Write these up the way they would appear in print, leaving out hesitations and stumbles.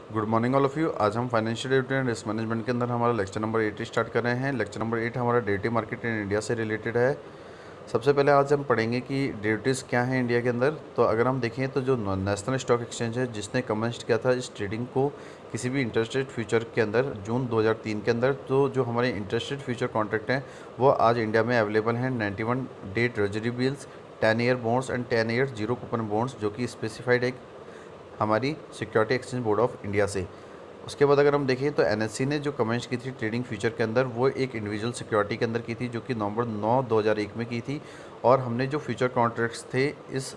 Good morning all of you. आज हम financial derivative and risk management के अंदर हमारा लेक्चर नंबर 8 स्टार्ट कर रहे हैं। लेक्चर नंबर 8 हमारा डेरिवेटिव मार्केट इन इंडिया से रिलेटेड है। सबसे पहले आज हम पढ़ेंगे कि डेरिवेटिव्स क्या हैं इंडिया के अंदर। तो अगर हम देखें तो जो नेशनल स्टॉक एक्सचेंज है जिसने कमेंस किया था इस ट्रेडिंग को किसी भी इंटरेस्ट रेट फ्यूचर के अंदर जून 2003 के अंदर, तो जो हमारे इंटरेस्ट रेट फ्यूचर कॉन्ट्रैक्ट हैं वो आज इंडिया में अवेलेबल हैं। 91 day treasury bills, 10 year bonds and 10 year zero coupon bonds, जो कि स्पेसिफाइड एक हमारी security exchange board of India से। उसके बाद अगर हम देखें तो एनएससी ने जो कमेंट्स की थी ट्रेडिंग फ्यूचर के अंदर वो एक इंडिविजुअल सिक्योरिटी के अंदर की थी, जो कि नवंबर 9 2001 में की थी। और हमने जो फ्यूचर कॉन्ट्रैक्ट्स थे इस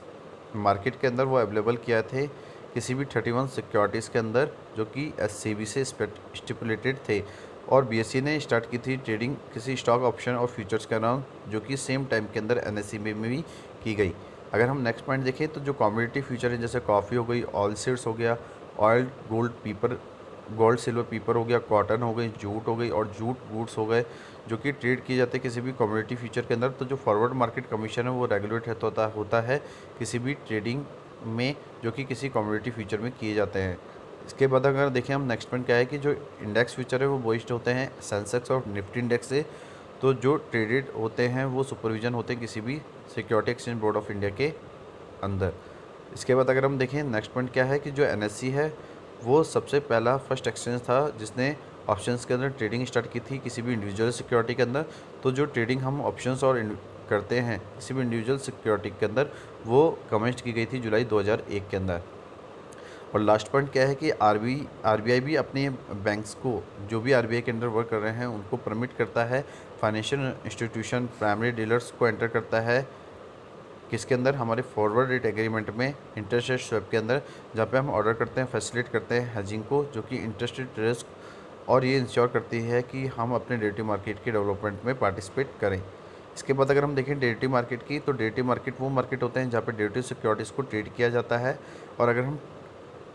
मार्केट के अंदर वो अवेलेबल किया थे किसी भी 31 सिक्योरिटीज़ के अंदर, जो कि एससीबी से स्टिपुलेटेड थे। और बीएसई ने स्टार्ट की थी ट्रेडिंग किसी स्टॉक ऑप्शन और फ्यूचर्स के अराउंड, जो कि सेम टाइम के अंदर एनएससी में भी की गई। अगर हम नेक्स्ट पॉइंट देखें तो जो कॉमोडिटी फ्यूचर है जैसे कॉफ़ी हो गई, ऑयल सीड्स हो गया, ऑयल गोल्ड सिल्वर पीपर हो गया, कॉटन हो गई, जूट हो गई और जूट बूट्स हो गए, जो कि ट्रेड किए जाते हैं किसी भी कमोडिटी फ्यूचर के अंदर। तो जो फॉरवर्ड मार्केट कमीशन है वो रेगुलेट होता है किसी भी ट्रेडिंग में, जो कि किसी कमोडिटी फ्यूचर में किए जाते हैं। इसके बाद अगर देखें हम नेक्स्ट पॉइंट क्या है कि जो इंडेक्स फ्यूचर है वो बेस्ड होते हैं सेंसेक्स और निफ्टी इंडेक्स से। तो जो ट्रेडेड होते हैं वो सुपरविजन होते हैं किसी भी security exchange board of India के अंदर। इसके बाद अगर हम देखें नेक्स्ट पॉइंट क्या है कि जो एनएससी है वो सबसे पहला फर्स्ट एक्सचेंज था जिसने ऑप्शंस के अंदर ट्रेडिंग स्टार्ट की थी किसी भी इंडिविजुअल सिक्योरिटी के अंदर। तो जो ट्रेडिंग हम ऑप्शंस और करते हैं किसी भी इंडिविजुअल सिक्योरिटी के अंदर वो कमेंट की गई थी जुलाई 2001 के अंदर। और लास्ट पॉइंट क्या है कि आरबीआई भी अपने बैंक्स को, जो भी आरबीआई के अंडर वर्क कर रहे हैं उनको परमिट करता है, फाइनेंशियल इंस्टीट्यूशन प्राइमरी डीलर्स को एंटर करता है किसके अंदर, हमारे फॉरवर्ड रेट एग्रीमेंट में इंटरेस्ट रेट स्वैप के अंदर, जहाँ पे हम ऑर्डर करते हैं, फैसिलिटेट करते हैं हेजिंग को, जो कि इंटरेस्ट रेट रिस्क और ये इंश्योर करती है कि हम अपने डेरिवेटिव मार्केट के डेवलपमेंट में पार्टिसिपेट करें। इसके बाद अगर हम देखें डेरिवेटिव मार्केट की, तो डेरिवेटिव मार्केट वो मार्केट होते हैं जहाँ पे डेरिवेटिव सिक्योरिटीज़ को ट्रेड किया जाता है। और अगर हम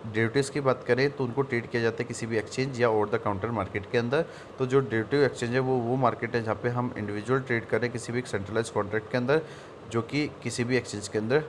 डेरिवेटिव्स की बात करें तो उनको ट्रेड किया जाता है किसी भी एक्सचेंज या ओवर द काउंटर मार्केट के अंदर। तो जो डेरिवेटिव एक्सचेंज है वो मार्केट है जहाँ पे हम इंडिविजुअल ट्रेड करें किसी भी एक सेंट्रलाइज कॉन्ट्रैक्ट के अंदर, जो कि किसी भी एक्सचेंज के अंदर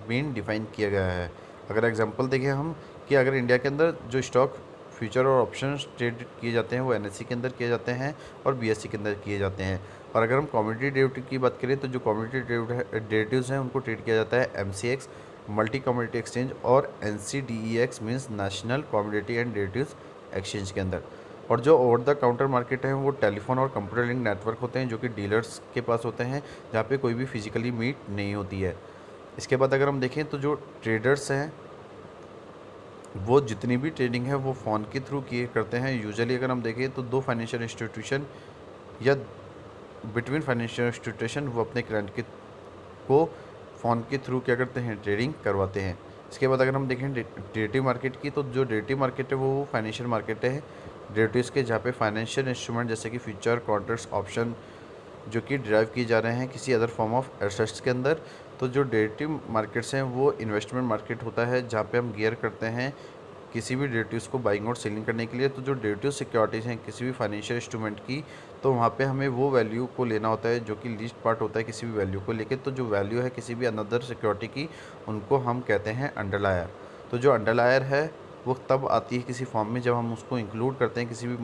मेन डिफाइन किया गया है। अगर एग्जांपल देखें हम कि अगर इंडिया के अंदर जो स्टॉक फ्यूचर और ऑप्शन ट्रेड किए जाते हैं वो एनएससी के अंदर किए जाते हैं और बीएससी के अंदर किए जाते हैं। और अगर हम कमोडिटी डेरिवेटिव की बात करें तो जो कमोडिटी डेरिवेटिव्स हैं उनको ट्रेड किया जाता है एमसीएक्स मल्टी कमोडिटी एक्सचेंज और NCDEX means national commodity and derivatives exchange के अंदर। और जो ओवर द काउंटर मार्केट है वो टेलीफोन और कंप्यूटर लिंक नेटवर्क होते हैं, जो कि डीलर्स के पास होते हैं जहाँ पे कोई भी फिजिकली मीट नहीं होती है। इसके बाद अगर हम देखें तो जो ट्रेडर्स हैं वो जितनी भी ट्रेडिंग है वो फ़ोन के थ्रू किए करते हैं। यूजुअली अगर हम देखें तो दो फाइनेंशियल इंस्टीट्यूशन या बिटवीन फाइनेंशियल इंस्टीट्यूशन वो अपने क्लाइंट के को फ़ोन के थ्रू क्या करते हैं, ट्रेडिंग करवाते हैं। इसके बाद अगर हम देखें डेरिवेटिव मार्केट की, तो जो डेरिवेटिव मार्केट है वो फाइनेंशियल मार्केट है डेरिवेटिव्स के, जहाँ पे फाइनेंशियल इंस्ट्रूमेंट जैसे कि फ्यूचर कॉन्ट्रैक्ट्स ऑप्शन जो कि ड्राइव किए जा रहे हैं किसी अदर फॉर्म ऑफ एसेट्स के अंदर। तो जो डेरिवेटिव मार्केट्स हैं वो इन्वेस्टमेंट मार्केट होता है जहाँ पे हम गियर करते हैं किसी भी डेरिवेटिव्स को बाइंग और सेलिंग करने के लिए। तो जो डेरिवेटिव सिक्योरिटीज़ हैं किसी भी फाइनेंशियल इंस्ट्रूमेंट की, तो वहाँ पे हमें वो वैल्यू को लेना होता है जो कि लीस्ट पार्ट होता है किसी भी वैल्यू को लेके। तो जो वैल्यू है किसी भी अनदर सिक्योरिटी की उनको हम कहते हैं अंडरलायर। तो जो अंडरलायर है वो तब आती है किसी फॉर्म में जब हम उसको इंक्लूड करते हैं किसी भी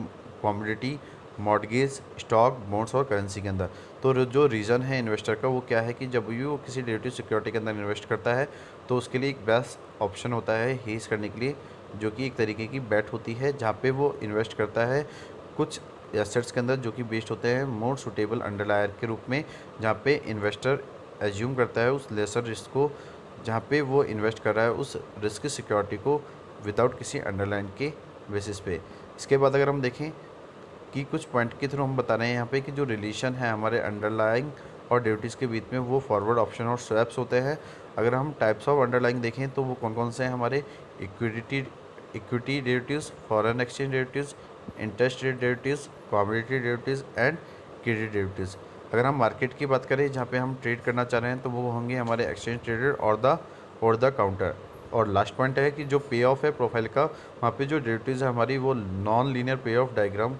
कमोडिटी, मॉर्गेज, स्टॉक, बॉन्ड्स और करेंसी के अंदर। तो जो रीज़न है इन्वेस्टर का वो क्या है कि जब भी वो किसी डेरिवेटिव सिक्योरिटी के अंदर इन्वेस्ट करता है तो उसके लिए एक बेस्ट ऑप्शन होता है हेज करने के लिए, जो कि एक तरीके की बेट होती है जहाँ पे वो इन्वेस्ट करता है कुछ एसेट्स के अंदर जो कि बेस्ड होते हैं मोर सुटेबल अंडरलायर के रूप में, जहाँ पे इन्वेस्टर एज्यूम करता है उस लेसर रिस्क को जहाँ पे वो इन्वेस्ट कर रहा है उस रिस्क सिक्योरिटी को विदाउट किसी अंडरलाइन के बेसिस पे। इसके बाद अगर हम देखें कि कुछ पॉइंट के थ्रू हम बता रहे हैं यहाँ पे कि जो रिलेशन है हमारे अंडरलाइंग और डेरिवेटिव्स के बीच में वो फॉरवर्ड ऑप्शन और स्वैप्स होते हैं। अगर हम टाइप्स ऑफ अंडरलाइंग देखें तो वो कौन कौन से हैं हमारे, equity derivatives, foreign exchange derivatives, interest rate derivatives, commodity derivatives and credit derivatives. अगर हम मार्केट की बात करें जहाँ पे हम ट्रेड करना चाह रहे हैं तो वो होंगे हमारे एक्सचेंज ट्रेडेड और द काउंटर। और लास्ट पॉइंट है कि जो पे ऑफ है प्रोफाइल का, वहाँ पे जो डेरिवेटिव्स है हमारी वो नॉन लीनियर पे ऑफ डायग्राम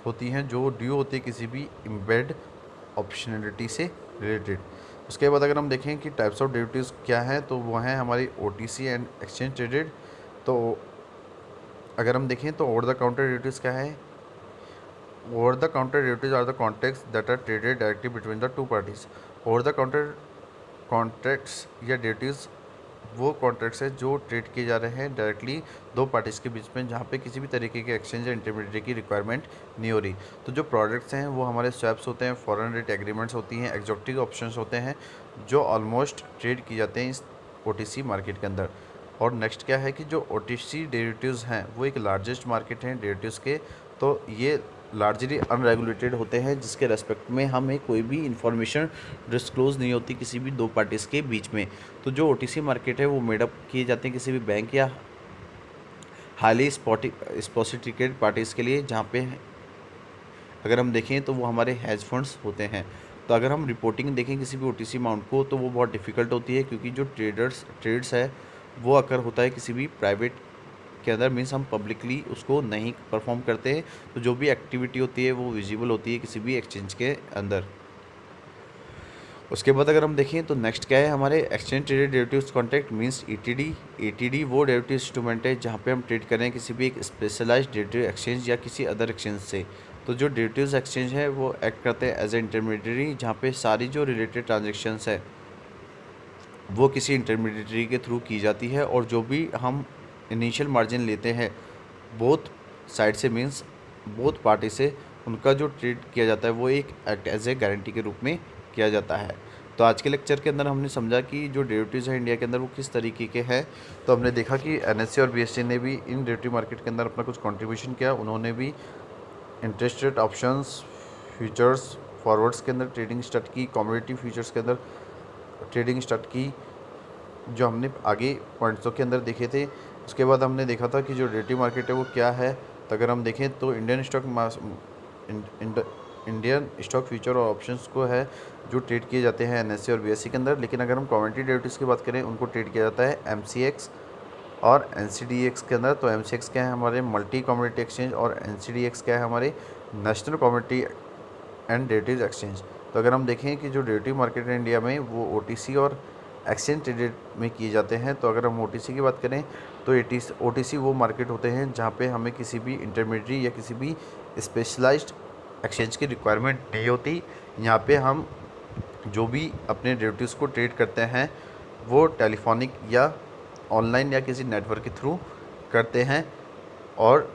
होती हैं जो ड्यू होती है किसी भी एम्बेड ऑप्शनलिटी से रिलेटेड। उसके बाद अगर हम देखें कि टाइप्स ऑफ डेरिवेटिव्स क्या हैं तो वो हैं हमारी ओटीसी एंड एक्सचेंज ट्रेडेड। तो अगर हम देखें तो ओवर द काउंटर डेरिवेटिव्स क्या है? Over the counter derivatives are the contracts that are traded directly between the two parties. Over the counter contracts या डेरिवेटिव्स वो कॉन्ट्रैक्ट्स है जो ट्रेड किए जा रहे हैं डायरेक्टली दो पार्टीज़ के बीच में, जहाँ पे किसी भी तरीके के एक्सचेंज या इंटरमीडिएटरी की रिक्वायरमेंट नहीं हो रही। तो जो प्रोडक्ट्स हैं वो हमारे स्वैप्स होते हैं, फॉरेन रेट एग्रीमेंट्स होती हैं, एक्जॉटिक ऑप्शंस होते हैं, जो ऑलमोस्ट ट्रेड किए जाते हैं इस ओटीसी मार्केट के अंदर। और नेक्स्ट क्या है कि जो ओटीसी डेरिवेटिव्स हैं वो एक लार्जेस्ट मार्केट हैं डेरिवेटिव्स के। तो ये लार्जली अनरेगुलेटेड होते हैं, जिसके रेस्पेक्ट में हमें कोई भी इंफॉर्मेशन डिस्क्लोज नहीं होती किसी भी दो पार्टीज़ के बीच में। तो जो ओटीसी मार्केट है वो मेडअप किए जाते हैं किसी भी बैंक या हाईली स्पोसिफिकेटेड पार्टीज़ के लिए, जहाँ पे अगर हम देखें तो वो हमारे हेज फंड्स होते हैं। तो अगर हम रिपोर्टिंग देखें किसी भी ओटीसी अमाउंट को तो वो बहुत डिफ़िकल्ट होती है, क्योंकि जो ट्रेड्स है वो अगर होता है किसी भी प्राइवेट के अंदर, मीन्स हम पब्लिकली उसको नहीं परफॉर्म करते हैं। तो जो भी एक्टिविटी होती है वो विजिबल होती है किसी भी एक्सचेंज के अंदर। उसके बाद अगर हम देखें तो नेक्स्ट क्या है हमारे exchange traded derivatives contract means ETD. ETD वो डेरिवेटिव इंस्ट्रूमेंट है जहाँ पे हम ट्रेड करें किसी भी एक स्पेशलाइज्ड डेरिवेटिव एक्सचेंज या किसी अदर एक्सचेंज से। तो जो डेरिवेटिव्स एक्सचेंज है वो एक्ट करते हैं एज ए इंटरमीडिएटरी, जहाँ पे सारी जो रिलेटेड ट्रांजेक्शन्स है वो किसी इंटरमीडिएटरी के थ्रू की जाती है, और जो भी हम इनिशियल मार्जिन लेते हैं बोथ साइड से, मींस बोथ पार्टी से, उनका जो ट्रेड किया जाता है वो एक एक्ट एज ए गारंटी के रूप में किया जाता है। तो आज के लेक्चर के अंदर हमने समझा कि जो डेरिवेटिव्स हैं इंडिया के अंदर वो किस तरीके के हैं। तो हमने देखा कि एनएससी और बीएससी ने भी इन डेरिवेटिव मार्केट के अंदर अपना कुछ कंट्रीब्यूशन किया। उन्होंने भी interest rate options, futures, forwards के अंदर ट्रेडिंग स्टार्ट की, कमोडिटी फ्यूचर्स के अंदर ट्रेडिंग स्टार्ट की, जो हमने आगे पॉइंट्सों के अंदर देखे थे। उसके बाद हमने देखा था कि जो डेरिवेटिव मार्केट है वो क्या है। तो अगर हम देखें तो इंडियन स्टॉक फ्यूचर और ऑप्शंस को है जो ट्रेड किए जाते हैं एनएससी और बीएससी के अंदर। लेकिन अगर हम कमोडिटी डेरिवेटिव्स की बात करें उनको ट्रेड किया जाता है एमसीएक्स और एनसीडीएक्स के अंदर। तो एमसीएक्स क्या है हमारे मल्टी कमोडिटी एक्सचेंज, और एनसीडीएक्स क्या है हमारे national commodity and derivatives exchange. तो अगर हम देखें कि जो डेरिवेटिव मार्केट है इंडिया में वो ओटीसी और एक्सचेंज ट्रेडेड में किए जाते हैं। तो अगर हम ओटीसी की बात करें तो ओटीसी वो मार्केट होते हैं जहाँ पे हमें किसी भी इंटरमीडिएटरी या किसी भी स्पेशलाइज्ड एक्सचेंज की रिक्वायरमेंट नहीं होती। यहाँ पे हम जो भी अपने डेरिवेटिव्स को ट्रेड करते हैं वो टेलीफोनिक या ऑनलाइन या किसी नेटवर्क के थ्रू करते हैं। और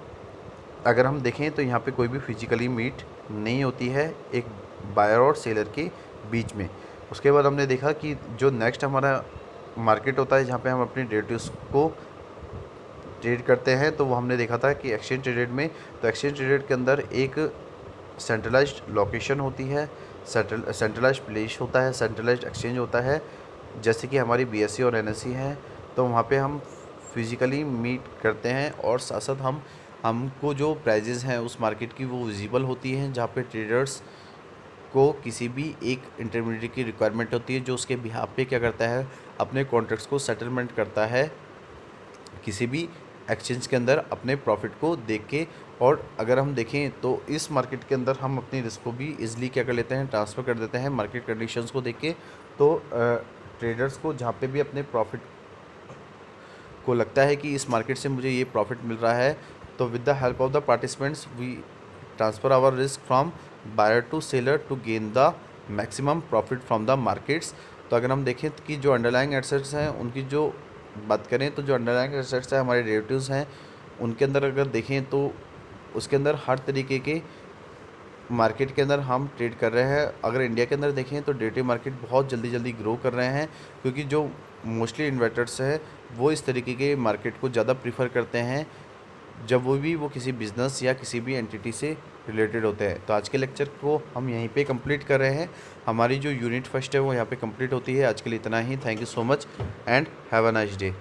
अगर हम देखें तो यहाँ पे कोई भी फिजिकली मीट नहीं होती है एक बायर और सेलर के बीच में। उसके बाद हमने देखा कि जो नेक्स्ट हमारा मार्केट होता है जहाँ पे हम अपने डेरिवेटिव्स को ट्रेड करते हैं, तो वो हमने देखा था कि एक्सचेंज ट्रेडेड में। तो एक्सचेंज ट्रेडेड के अंदर एक सेंट्रलाइज्ड लोकेशन होती है, सेंट्रलाइज्ड प्लेस होता है, सेंट्रलाइज्ड एक्सचेंज होता है, जैसे कि हमारी बीएससी और एनएससी है। तो वहाँ पे हम फिज़िकली मीट करते हैं, और साथ साथ हमको जो प्राइजेज़ हैं उस मार्केट की वो विजिबल होती हैं, जहाँ पे ट्रेडर्स को किसी भी एक इंटरमीडिएटरी की रिक्वायरमेंट होती है जो उसके बिहाफ पे क्या करता है अपने कॉन्ट्रैक्ट्स को सेटलमेंट करता है किसी भी एक्सचेंज के अंदर अपने प्रॉफिट को देख के। और अगर हम देखें तो इस मार्केट के अंदर हम अपनी रिस्क को भी इजीली क्या कर लेते हैं, ट्रांसफ़र कर देते हैं मार्केट कंडीशंस को देख के। तो ट्रेडर्स को जहाँ पे भी अपने प्रॉफिट को लगता है कि इस मार्केट से मुझे ये प्रॉफिट मिल रहा है, तो with the help of the participants we transfer our risk from buyer to seller to gain the maximum profit from the markets. तो अगर हम देखें कि जो अंडरलाइंग एसेट्स हैं उनकी जो बात करें तो जो अंडरलाइंग एसेट्स हैं हमारे डेरिवेटिव्स हैं उनके अंदर अगर देखें तो उसके अंदर हर तरीके के मार्केट के अंदर हम ट्रेड कर रहे हैं। अगर इंडिया के अंदर देखें तो डेरिवेटिव मार्केट बहुत जल्दी ग्रो कर रहे हैं, क्योंकि जो मोस्टली इन्वेस्टर्स है वो इस तरीके के मार्केट को ज़्यादा प्रीफर करते हैं जब वो किसी बिज़नेस या किसी भी एंटिटी से रिलेटेड होते हैं। तो आज के लेक्चर को हम यहीं पे कंप्लीट कर रहे हैं। हमारी जो यूनिट फर्स्ट है वो यहाँ पे कंप्लीट होती है। आज के लिए इतना ही। Thank you so much and have a nice day.